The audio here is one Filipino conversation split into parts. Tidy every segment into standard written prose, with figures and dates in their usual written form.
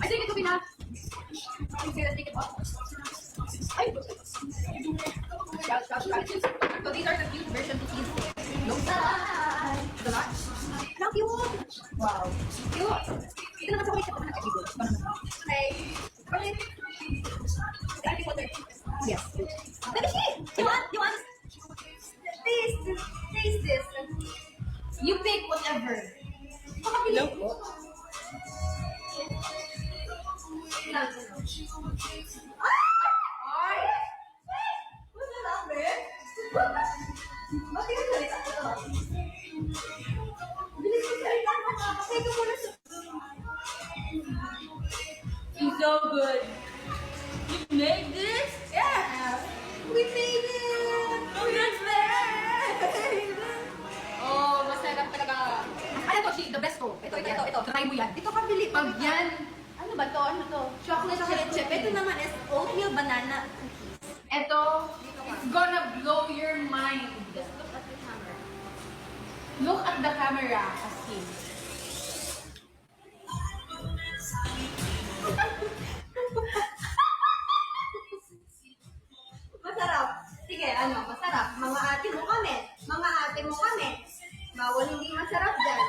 I think it will be not. You see that take it off. Ay! So these are the cute version cookies. Look the lot. How cute! Wow. Cute! Ito naman sa kulit ko na nag-ibig. Okay. Okay. I think what yes. Let me see! You want? Taste this. You pick whatever. Pakapili. Hello po. Ay! What's that up, man? Bakit yung salita ko to? Bilis mo salita mo nga. Kasi ko muna sa... It's so good. You made this? Yeah! We made it! Congratulations! Oh, masarap talaga. Ano to, the best to. Ito. Try mo yan. Ito kabili. Pag yan, Ano ba to? Ano to? Chocolate chip. Ito naman is oatmeal banana cookies. ito, it's gonna blow your mind. Just look at the camera. Look at the camera, Askin. Masarap. Sige, masarap. Mga ate mo kami. Bawal hindi masarap dyan.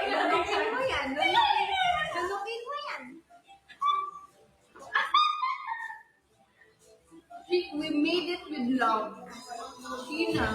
Lunukin mo yan. Lunukin mo yan. We made it with love. Sheena.